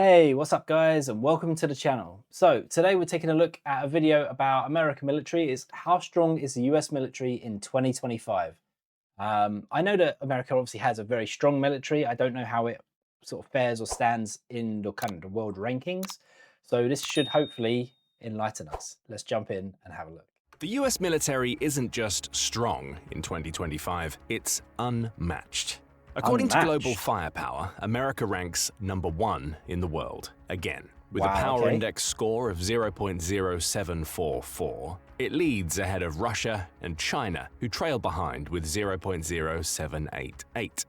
Hey, what's up guys and welcome to the channel. So today we're taking a look at a video about American military. Is how strong is the US military in 2025? I know that America obviously has a very strong military. I don't know how it sort of fares or stands in the kind of the world rankings. So this should hopefully enlighten us. Let's jump in and have a look. The US military isn't just strong in 2025, it's unmatched. According to Global Firepower, America ranks #1 in the world, again. With a power index score of 0.0744, it leads ahead of Russia and China, who trail behind with 0.0788.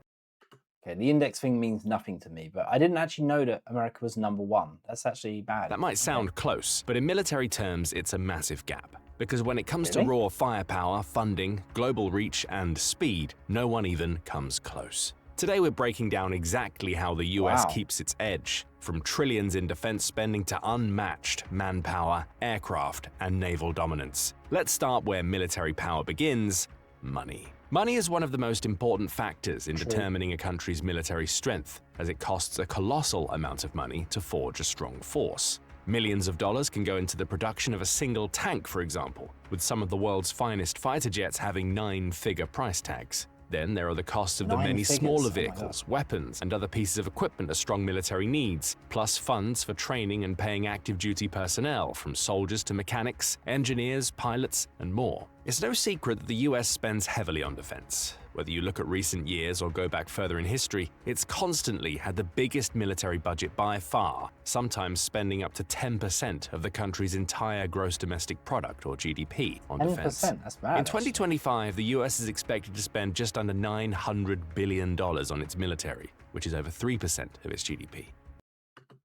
Okay, the index thing means nothing to me, but I didn't actually know that America was #1. That's actually bad. That might sound close, but in military terms, it's a massive gap. Because when it comes to raw firepower, funding, global reach, and speed, no one even comes close. Today we're breaking down exactly how the US keeps its edge, from trillions in defense spending to unmatched manpower, aircraft, and naval dominance. Let's start where military power begins: money. Money is one of the most important factors in determining a country's military strength, as it costs a colossal amount of money to forge a strong force. Millions of dollars can go into the production of a single tank, for example, with some of the world's finest fighter jets having 9-figure price tags. Then there are the costs of the many smaller vehicles, weapons, and other pieces of equipment a strong military needs, plus funds for training and paying active duty personnel, from soldiers to mechanics, engineers, pilots, and more. It's no secret that the US spends heavily on defense. Whether you look at recent years or go back further in history, it's constantly had the biggest military budget by far, sometimes spending up to 10% of the country's entire gross domestic product, or GDP, on defense. That's bad. In 2025, the US is expected to spend just under $900 billion on its military, which is over 3% of its GDP.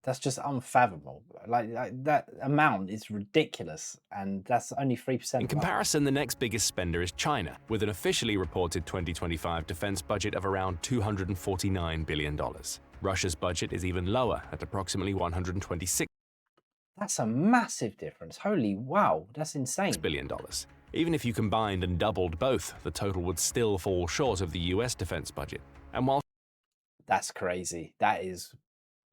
That's just unfathomable. Like that amount is ridiculous, and that's only 3%. In comparison, the next biggest spender is China, with an officially reported 2025 defense budget of around $249 billion. Russia's budget is even lower, at approximately $126 That's a massive difference. Holy wow, that's insane. billion. Even if you combined and doubled both, the total would still fall short of the US defense budget. And while that's crazy, that is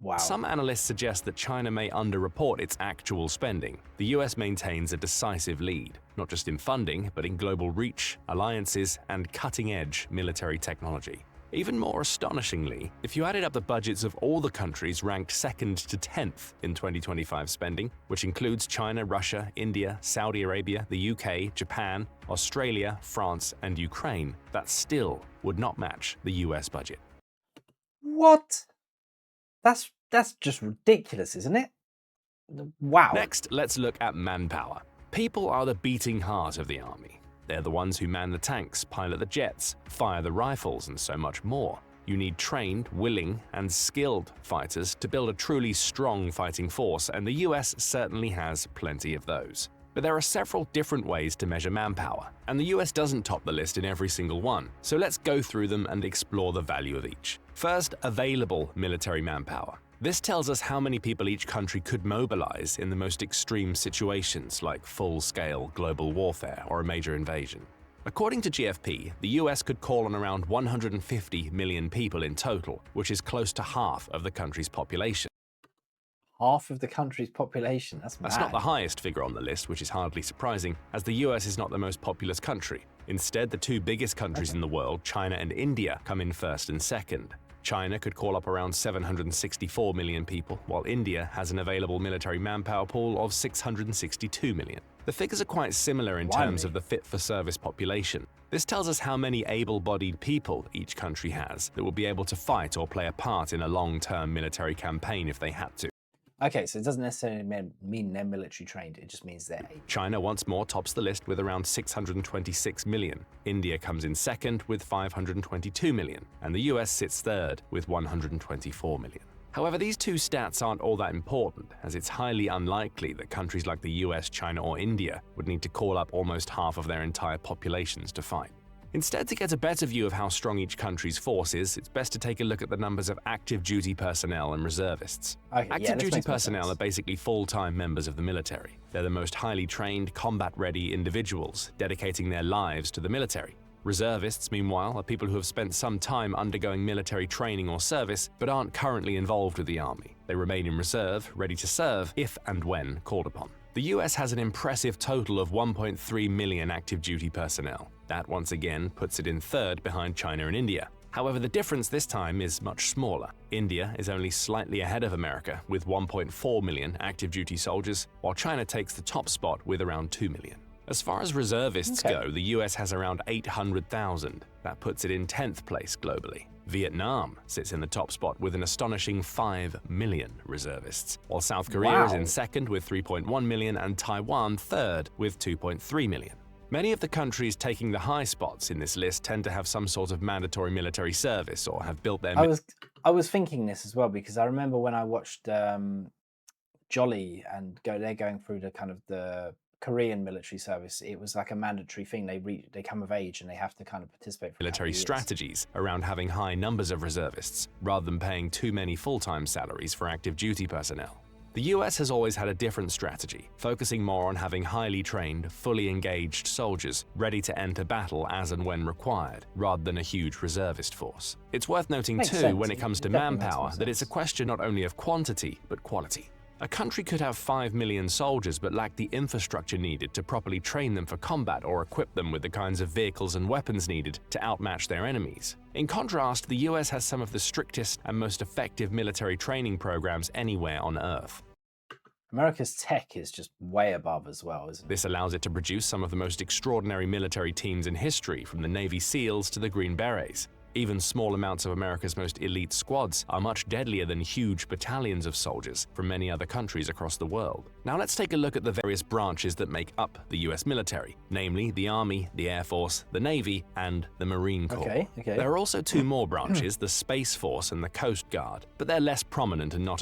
wow. Some analysts suggest that China may underreport its actual spending. The US maintains a decisive lead, not just in funding, but in global reach, alliances, and cutting-edge military technology. Even more astonishingly, if you added up the budgets of all the countries ranked 2nd to 10th in 2025 spending, which includes China, Russia, India, Saudi Arabia, the UK, Japan, Australia, France, and Ukraine, that still would not match the US budget. What? That's just ridiculous, isn't it? Wow. Next, let's look at manpower. People are the beating heart of the army. They're the ones who man the tanks, pilot the jets, fire the rifles, and so much more. You need trained, willing, and skilled fighters to build a truly strong fighting force, and the US certainly has plenty of those. But there are several different ways to measure manpower, and the US doesn't top the list in every single one, so let's go through them and explore the value of each. First, available military manpower. This tells us how many people each country could mobilize in the most extreme situations, like full-scale global warfare or a major invasion. According to GFP, the US could call on around 150 million people in total, which is close to half of the country's population. Half of the country's population, that's mad. That's not the highest figure on the list, which is hardly surprising, as the US is not the most populous country. Instead, the two biggest countries in the world, China and India, come in first and second. China could call up around 764 million people, while India has an available military manpower pool of 662 million. The figures are quite similar in terms of the fit-for-service population. This tells us how many able-bodied people each country has that will be able to fight or play a part in a long-term military campaign if they had to. Okay, so it doesn't necessarily mean they're military trained, it just means they're able. China once more tops the list with around 626 million. India comes in second with 522 million, and the US sits third with 124 million. However, these two stats aren't all that important, as it's highly unlikely that countries like the US, China, or India would need to call up almost half of their entire populations to fight. Instead, to get a better view of how strong each country's force is, it's best to take a look at the numbers of active duty personnel and reservists. Active duty personnel are basically full-time members of the military. They're the most highly trained, combat-ready individuals, dedicating their lives to the military. Reservists, meanwhile, are people who have spent some time undergoing military training or service but aren't currently involved with the army. They remain in reserve, ready to serve if and when called upon. The US has an impressive total of 1.3 million active duty personnel. That once again puts it in third behind China and India. However, the difference this time is much smaller. India is only slightly ahead of America with 1.4 million active duty soldiers, while China takes the top spot with around 2 million. As far as reservists go, the US has around 800,000. That puts it in 10th place globally. Vietnam sits in the top spot with an astonishing 5 million reservists, while South Korea is in second with 3.1 million and Taiwan third with 2.3 million. Many of the countries taking the high spots in this list tend to have some sort of mandatory military service or have built their... I was thinking this as well, because I remember when I watched Jolly and they're going through the kind of the Korean military service. It was like a mandatory thing. They come of age and they have to kind of participate for military strategies around having high numbers of reservists rather than paying too many full-time salaries for active duty personnel. The US has always had a different strategy, focusing more on having highly trained, fully engaged soldiers ready to enter battle as and when required, rather than a huge reservist force. It's worth noting too, when it comes to manpower, that it's a question not only of quantity, but quality. A country could have 5 million soldiers but lack the infrastructure needed to properly train them for combat or equip them with the kinds of vehicles and weapons needed to outmatch their enemies. In contrast, the US has some of the strictest and most effective military training programs anywhere on Earth. America's tech is just way above as well, isn't it? This allows it to produce some of the most extraordinary military teams in history, from the Navy SEALs to the Green Berets. Even small amounts of America's most elite squads are much deadlier than huge battalions of soldiers from many other countries across the world. Now let's take a look at the various branches that make up the US military, namely the Army, the Air Force, the Navy, and the Marine Corps. Okay. There are also two more branches, the Space Force and the Coast Guard, but they're less prominent and not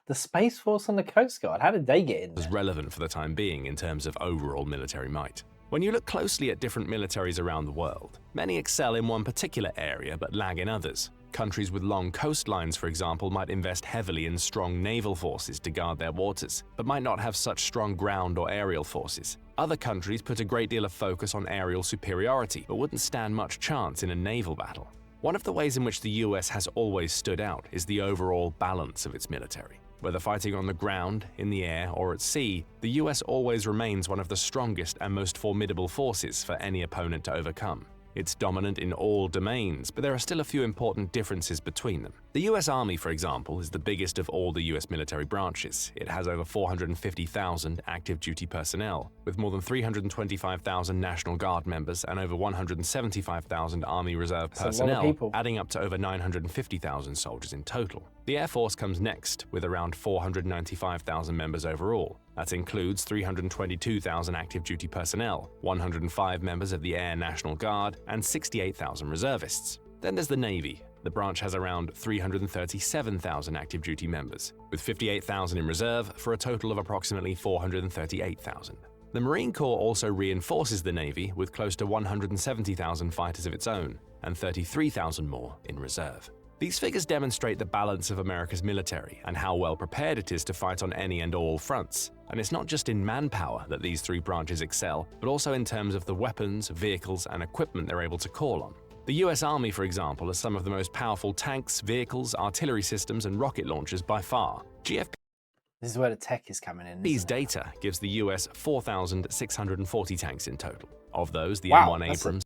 the Space Force and the Coast Guard, how did they get in there? as relevant for the time being in terms of overall military might. When you look closely at different militaries around the world, many excel in one particular area but lag in others. Countries with long coastlines, for example, might invest heavily in strong naval forces to guard their waters, but might not have such strong ground or aerial forces. Other countries put a great deal of focus on aerial superiority, but wouldn't stand much chance in a naval battle. One of the ways in which the US has always stood out is the overall balance of its military. Whether fighting on the ground, in the air, or at sea, the US always remains one of the strongest and most formidable forces for any opponent to overcome. It's dominant in all domains, but there are still a few important differences between them. The US Army, for example, is the biggest of all the US military branches. It has over 450,000 active duty personnel, with more than 325,000 National Guard members and over 175,000 Army Reserve personnel, adding up to over 950,000 soldiers in total. The Air Force comes next, with around 495,000 members overall. That includes 322,000 active duty personnel, 105 members of the Air National Guard, and 68,000 reservists. Then there's the Navy. The branch has around 337,000 active duty members, with 58,000 in reserve for a total of approximately 438,000. The Marine Corps also reinforces the Navy with close to 170,000 fighters of its own and 33,000 more in reserve. These figures demonstrate the balance of America's military and how well prepared it is to fight on any and all fronts. And it's not just in manpower that these three branches excel, but also in terms of the weapons, vehicles, and equipment they're able to call on. The US Army, for example, has some of the most powerful tanks, vehicles, artillery systems, and rocket launchers by far. This is where the tech is coming in. GFP's data gives the US 4,640 tanks in total. Of those, the M1 Abrams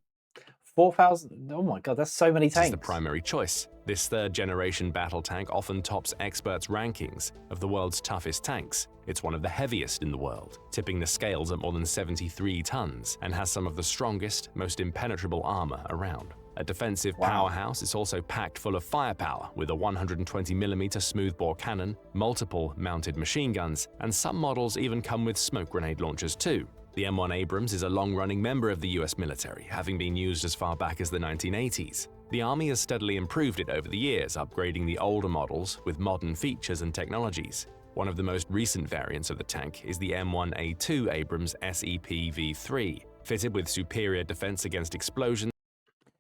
4,000? Oh my God, that's so many tanks. is the primary choice. This third-generation battle tank often tops experts' rankings of the world's toughest tanks. It's one of the heaviest in the world, tipping the scales at more than 73 tons, and has some of the strongest, most impenetrable armor around. A defensive powerhouse, it's also packed full of firepower with a 120mm smoothbore cannon, multiple mounted machine guns, and some models even come with smoke grenade launchers too. The M1 Abrams is a long-running member of the US military, having been used as far back as the 1980s. The Army has steadily improved it over the years, upgrading the older models with modern features and technologies. One of the most recent variants of the tank is the M1A2 Abrams SEP-V3, fitted with superior defense against explosions.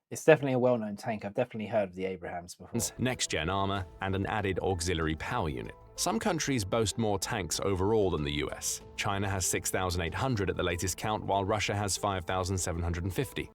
It's definitely a well-known tank. I've definitely heard of the Abrams before. Next-gen armor, and an added auxiliary power unit. Some countries boast more tanks overall than the US. China has 6,800 at the latest count, while Russia has 5,750.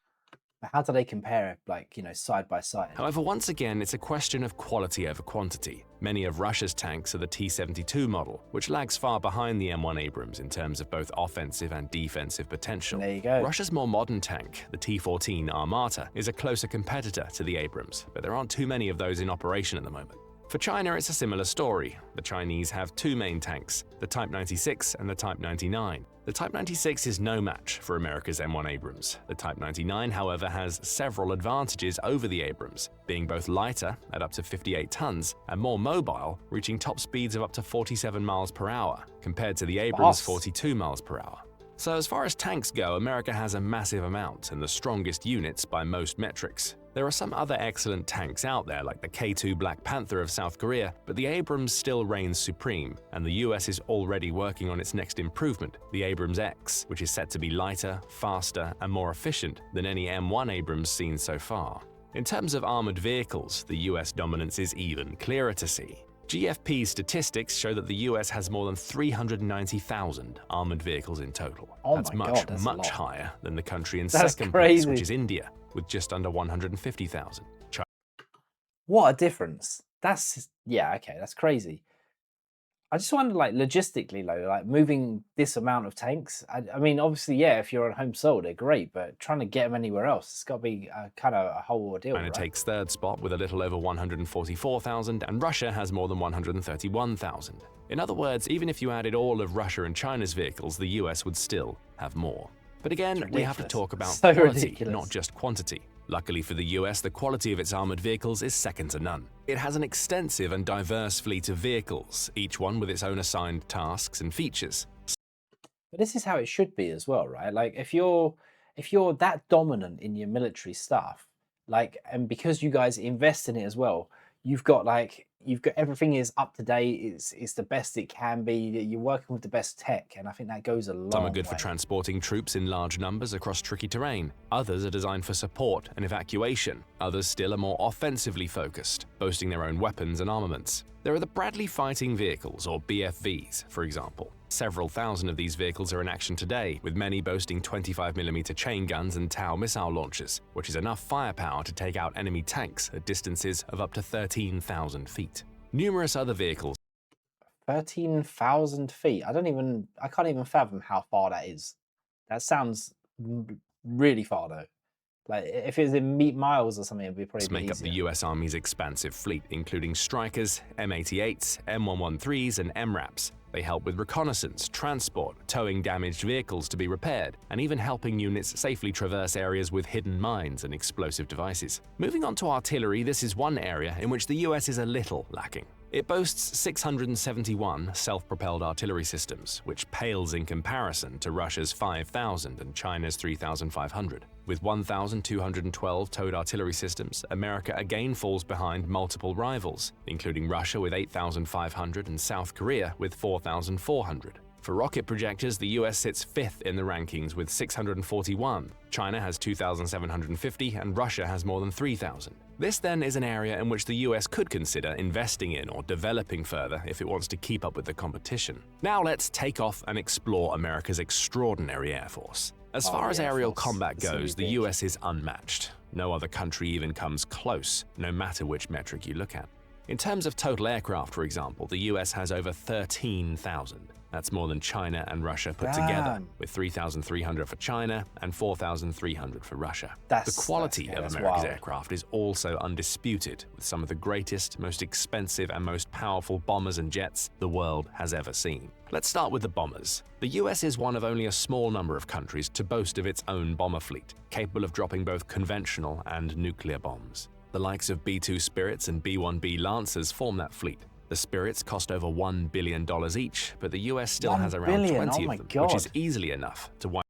But how do they compare, like, side by side? However, once again, it's a question of quality over quantity. Many of Russia's tanks are the T-72 model, which lags far behind the M1 Abrams in terms of both offensive and defensive potential. There you go. Russia's more modern tank, the T-14 Armata, is a closer competitor to the Abrams, but there aren't too many of those in operation at the moment. For China, it's a similar story. The Chinese have two main tanks, the Type 96 and the Type 99. The Type 96 is no match for America's M1 Abrams. The Type 99, however, has several advantages over the Abrams, being both lighter at up to 58 tons and more mobile, reaching top speeds of up to 47 miles per hour, compared to the Abrams' 42 miles per hour. So as far as tanks go, America has a massive amount and the strongest units by most metrics. There are some other excellent tanks out there like the K2 Black Panther of South Korea, but the Abrams still reigns supreme, and the US is already working on its next improvement, the Abrams X, which is set to be lighter, faster, and more efficient than any M1 Abrams seen so far. In terms of armored vehicles, the US dominance is even clearer to see. GFP's statistics show that the US has more than 390,000 armored vehicles in total. Oh That's my much, God, that's a much lot. higher than the country in That's second place, crazy. which is India, with just under 150,000. What a difference. Yeah, okay, that's crazy. I just wonder, like, logistically, though, like, moving this amount of tanks. I mean, obviously, yeah, if you're on home soil, they're great, but trying to get them anywhere else, it's got to be kind of a whole ordeal, China right? takes third spot with a little over 144,000, and Russia has more than 131,000. In other words, even if you added all of Russia and China's vehicles, the US would still have more. But again, we have to ridiculous. talk about So quality, ridiculous. not just quantity. Luckily for the US, the quality of its armored vehicles is second to none. It has an extensive and diverse fleet of vehicles, each one with its own assigned tasks and features. But this is how it should be as well, right? Like, if you're that dominant in your military stuff, like, and because you guys invest in it as well, you've got everything is up to date. It's the best it can be. You're working with the best tech, and I think that goes a long way. Some are good for transporting troops in large numbers across tricky terrain. Others are designed for support and evacuation. Others still are more offensively focused, boasting their own weapons and armaments. There are the Bradley Fighting Vehicles, or BFVs, for example. Several thousand of these vehicles are in action today, with many boasting 25mm chain guns and Tau missile launchers, which is enough firepower to take out enemy tanks at distances of up to 13,000 feet. Numerous other vehicles 13,000 feet. I can't even fathom how far that is. That sounds really far, though. Like, if it was in miles or something, it'd be probably make up the US Army's expansive fleet, including Strykers, M88s, M113s, and MRAPs. They help with reconnaissance, transport, towing damaged vehicles to be repaired, and even helping units safely traverse areas with hidden mines and explosive devices. Moving on to artillery, this is one area in which the US is a little lacking. It boasts 671 self-propelled artillery systems, which pales in comparison to Russia's 5,000 and China's 3,500. With 1,212 towed artillery systems, America again falls behind multiple rivals, including Russia with 8,500 and South Korea with 4,400. For rocket projectors, the US sits fifth in the rankings with 641. China has 2,750 and Russia has more than 3,000. This then is an area in which the US could consider investing in or developing further if it wants to keep up with the competition. Now let's take off and explore America's extraordinary Air Force. As far as aerial combat goes, the US is unmatched. No other country even comes close, no matter which metric you look at. In terms of total aircraft, for example, the US has over 13,000. That's more than China and Russia put together, with 3,300 for China and 4,300 for Russia. The quality of America's aircraft is also undisputed, with some of the greatest, most expensive, and most powerful bombers and jets the world has ever seen. Let's start with the bombers. The US is one of only a small number of countries to boast of its own bomber fleet, capable of dropping both conventional and nuclear bombs. The likes of B-2 Spirits and B-1B Lancers form that fleet. The Spirits cost over $1 billion each, but the US still has around 20 of them, which is easily enough to wipe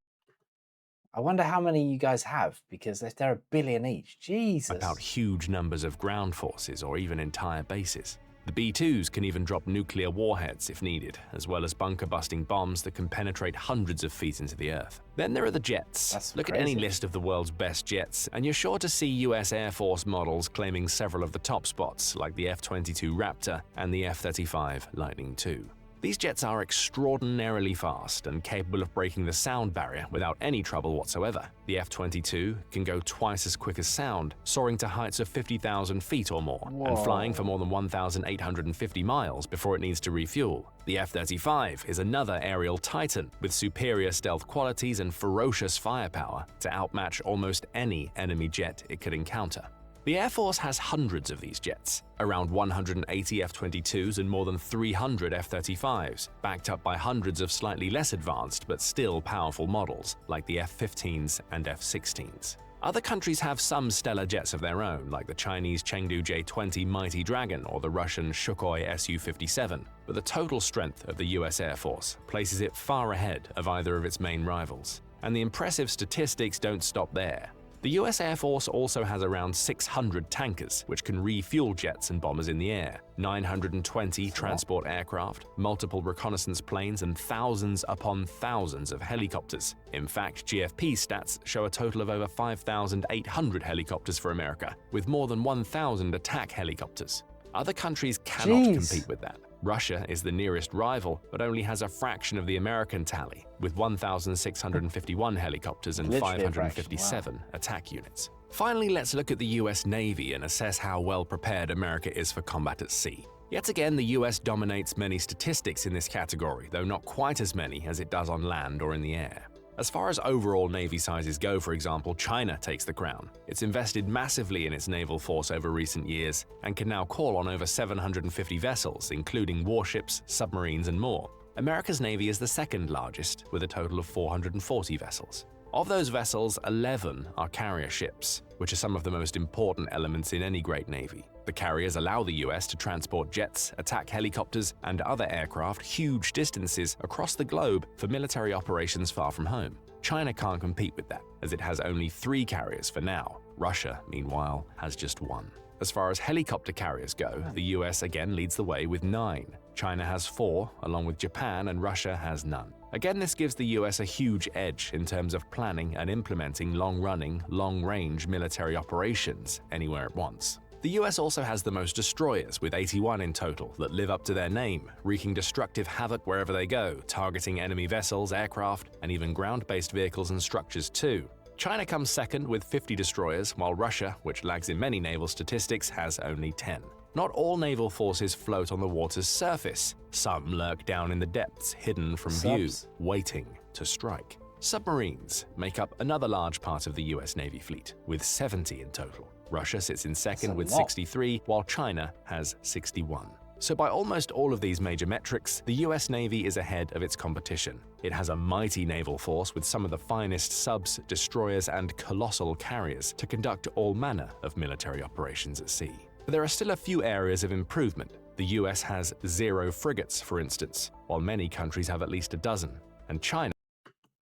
I wonder how many you guys have, because if they're $1 billion each, Jesus. out huge numbers of ground forces or even entire bases. The B-2s can even drop nuclear warheads if needed, as well as bunker-busting bombs that can penetrate hundreds of feet into the earth. Then there are the jets. Look at any list of the world's best jets, and you're sure to see US Air Force models claiming several of the top spots, like the F-22 Raptor and the F-35 Lightning II. These jets are extraordinarily fast and capable of breaking the sound barrier without any trouble whatsoever. The F-22 can go twice as quick as sound, soaring to heights of 50,000 feet or more, and flying for more than 1,850 miles before it needs to refuel. The F-35 is another aerial titan with superior stealth qualities and ferocious firepower to outmatch almost any enemy jet it could encounter. The Air Force has hundreds of these jets, around 180 F-22s and more than 300 F-35s, backed up by hundreds of slightly less advanced but still powerful models, like the F-15s and F-16s. Other countries have some stellar jets of their own, like the Chinese Chengdu J-20 Mighty Dragon or the Russian Sukhoi Su-57, but the total strength of the US Air Force places it far ahead of either of its main rivals. And the impressive statistics don't stop there. The US Air Force also has around 600 tankers, which can refuel jets and bombers in the air, 920 transport aircraft, multiple reconnaissance planes, and thousands upon thousands of helicopters. In fact, GFP stats show a total of over 5,800 helicopters for America, with more than 1,000 attack helicopters. Other countries cannot compete with that. Russia is the nearest rival, but only has a fraction of the American tally, with 1,651 helicopters and 557 attack units. Finally, let's look at the US Navy and assess how well prepared America is for combat at sea. Yet again, the US dominates many statistics in this category, though not quite as many as it does on land or in the air. As far as overall Navy sizes go, for example, China takes the crown. It's invested massively in its naval force over recent years and can now call on over 750 vessels, including warships, submarines, and more. America's Navy is the second largest, with a total of 440 vessels. Of those vessels, 11 are carrier ships, which are some of the most important elements in any great navy. The carriers allow the US to transport jets, attack helicopters, and other aircraft huge distances across the globe for military operations far from home. China can't compete with that, as it has only 3 carriers for now. Russia, meanwhile, has just 1. As far as helicopter carriers go, the US again leads the way with 9. China has 4, along with Japan, and Russia has none. Again, this gives the US a huge edge in terms of planning and implementing long-running, long-range military operations anywhere it wants. The US also has the most destroyers, with 81 in total, that live up to their name, wreaking destructive havoc wherever they go, targeting enemy vessels, aircraft, and even ground-based vehicles and structures too. China comes second with 50 destroyers, while Russia, which lags in many naval statistics, has only 10. Not all naval forces float on the water's surface. Some lurk down in the depths, hidden from view, waiting to strike. Submarines make up another large part of the US Navy fleet, with 70 in total. Russia sits in second with 63, while China has 61. So by almost all of these major metrics, the US Navy is ahead of its competition. It has a mighty naval force with some of the finest subs, destroyers, and colossal carriers to conduct all manner of military operations at sea. But there are still a few areas of improvement. The US has 0 frigates, for instance, while many countries have at least a dozen, and China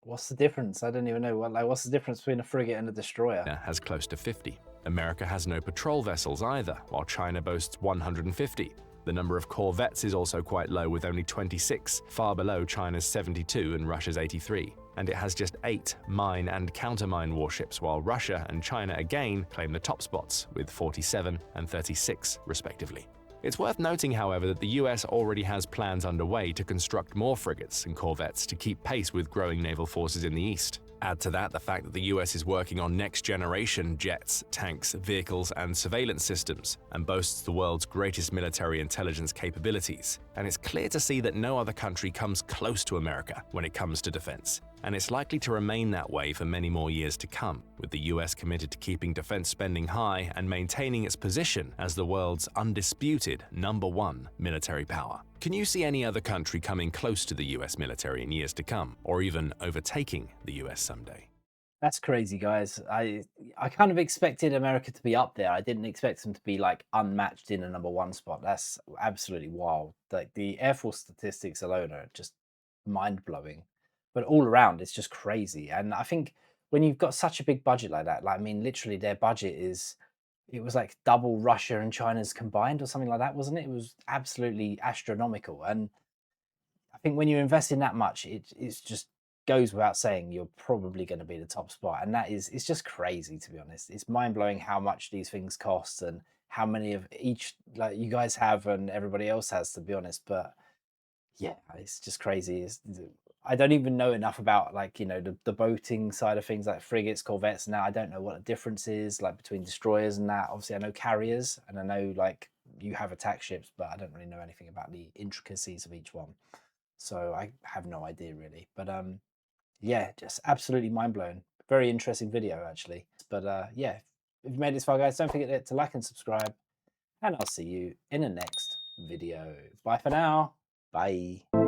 What's the difference? I don't even know. What's the difference between a frigate and a destroyer? has close to 50. America has no patrol vessels either, while China boasts 150. The number of corvettes is also quite low, with only 26, far below China's 72 and Russia's 83. And it has just 8 mine and countermine warships, while Russia and China again claim the top spots with 47 and 36 respectively. It's worth noting, however, that the US already has plans underway to construct more frigates and corvettes to keep pace with growing naval forces in the East. Add to that the fact that the US is working on next-generation jets, tanks, vehicles, and surveillance systems, and boasts the world's greatest military intelligence capabilities. And it's clear to see that no other country comes close to America when it comes to defense. And it's likely to remain that way for many more years to come, with the US committed to keeping defense spending high and maintaining its position as the world's undisputed #1 military power. Can you see any other country coming close to the US military in years to come, or even overtaking the US someday? That's crazy, guys. I kind of expected America to be up there. I didn't expect them to be like unmatched in a #1 spot. That's absolutely wild. Like the Air Force statistics alone are just mind-blowing. But all around, it's just crazy. And I think when you've got such a big budget like that, like I mean, literally their budget it was like double Russia and China's combined or something like that, wasn't it? It was absolutely astronomical. And I think when you invest in that much, it's just goes without saying you're probably going to be the top spot. And it's just crazy, to be honest. It's mind blowing how much these things cost and how many of each like you guys have and everybody else has, to be honest. But Yeah, it's just crazy. I don't even know enough about, like, you know, the boating side of things, like frigates, corvettes. Now I don't know what the difference is like between destroyers and that. Obviously, I know carriers, and I know like you have attack ships, but I don't really know anything about the intricacies of each one. So I have no idea really. But yeah, just absolutely mind blown. Very interesting video actually. But yeah, if you made it this far, guys, don't forget to like and subscribe, and I'll see you in the next video. Bye for now. Bye.